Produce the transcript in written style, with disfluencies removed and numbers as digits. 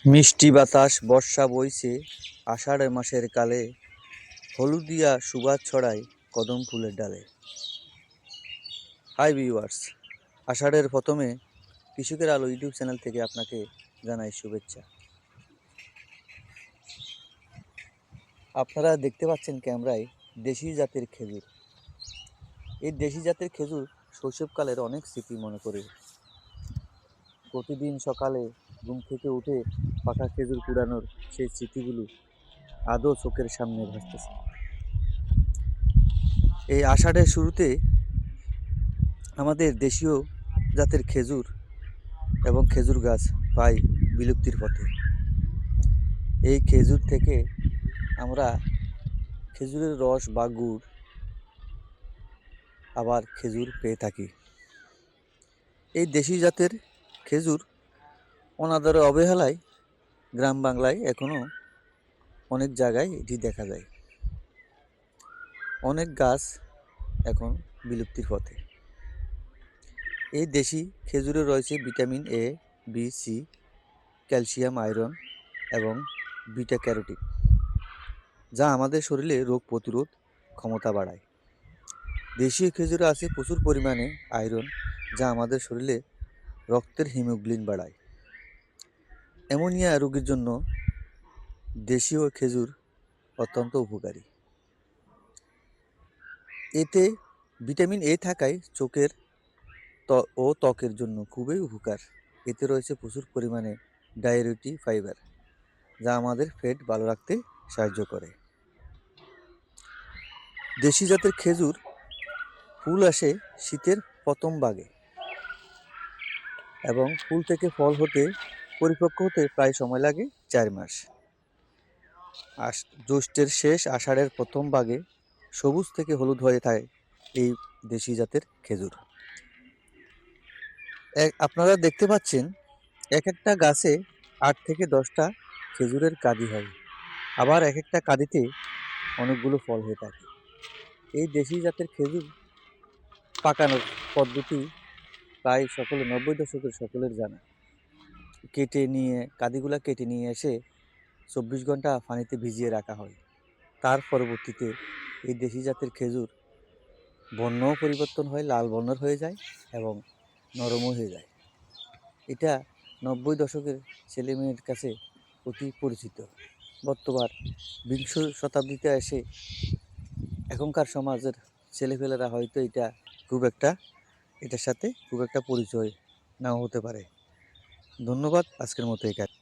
মিষ্টি বাতাস বর্ষা বইছে আষাঢ় মাসের কালে, হলুদিয়া সুবাস ছড়ায় কদম ফুলের ডালে। হাই ভিউয়ার্স, আষাঢ়ের প্রথমে কৃষকের আলো ইউটিউব চ্যানেল থেকে আপনাকে জানাই শুভেচ্ছা। আপনারা দেখতে পাচ্ছেন ক্যামেরায় দেশি জাতের খেজুর। এই দেশি জাতের খেজুর শৈশবকালের অনেক স্মৃতি মনে করে। প্রতিদিন সকালে ঘুম থেকে উঠে পাকা খেজুর কুড়ানোর সেই স্মৃতিগুলো আদৌ চোখের সামনে ভাসতেছে। এই আষাঢ়ের শুরুতে আমাদের দেশীয় জাতের খেজুর এবং খেজুর গাছ প্রায় বিলুপ্তির পথে। এই খেজুর থেকে আমরা খেজুরের রস বা গুড়, আবার খেজুর পেয়ে থাকি। এই দেশি জাতের খেজুর অনাদরে অবহেলায় গ্রাম বাংলায় এখনও অনেক জায়গায় এটি দেখা যায়। অনেক গাছ এখন বিলুপ্তির পথে। এই দেশি খেজুরে রয়েছে vitamin A, B, C, calcium, iron এবং বিটা ক্যারোটিন, যা আমাদের শরীরে রোগ প্রতিরোধ ক্ষমতা বাড়ায়। দেশীয় খেজুরে আছে প্রচুর পরিমাণে আয়রন, যা আমাদের শরীরে রক্তের হিমোগ্লোবিন বাড়ায়। অ্যামোনিয়া রোগীর জন্য দেশীয় খেজুর অত্যন্ত উপকারী। এতে ভিটামিন এ থাকায় চোখের ও ত্বকের জন্য খুবই উপকার। এতে রয়েছে প্রচুর পরিমাণে ডায়েটেরি ফাইবার, যা আমাদের পেট ভালো রাখতে সাহায্য করে। দেশি জাতের খেজুর ফুল আসে শীতের প্রথম ভাগে এবং ফুল থেকে ফল হতে পরিপক্ক হতে প্রায় সময় লাগে 4 মাস। জ্যৈষ্ঠের শেষ আষাঢ়ের প্রথম ভাগে সবুজ থেকে হলুদ হয়ে থাকে এই দেশি জাতের খেজুর। আপনারা দেখতে পাচ্ছেন এক একটা গাছে 8 থেকে 10টা খেজুরের কাঁদি হয়, আবার এক একটা কাঁদিতে অনেকগুলো ফল হয়ে থাকে। এই দেশি জাতের খেজুর পাকানোর পদ্ধতি প্রায় 90 দশকের সকলের জানা। কাঁদিগুলা কেটে নিয়ে এসে 24 ঘন্টা পানিতে ভিজিয়ে রাখা হয়। তার পরবর্তীতে এই দেশি জাতের খেজুর বর্ণও পরিবর্তন হয়, লাল বর্ণের হয়ে যায় এবং নরমও হয়ে যায়। এটা 90 দশকের ছেলেমেয়ের কাছে অতি পরিচিত। বর্তমান বিংশ শতাব্দীতে এসে এখনকার সমাজের ছেলেপেলেরা হয়তো এটার সাথে খুব একটা পরিচয় নাও হতে পারে। ধন্যবাদ। আজকের মতো এখানে।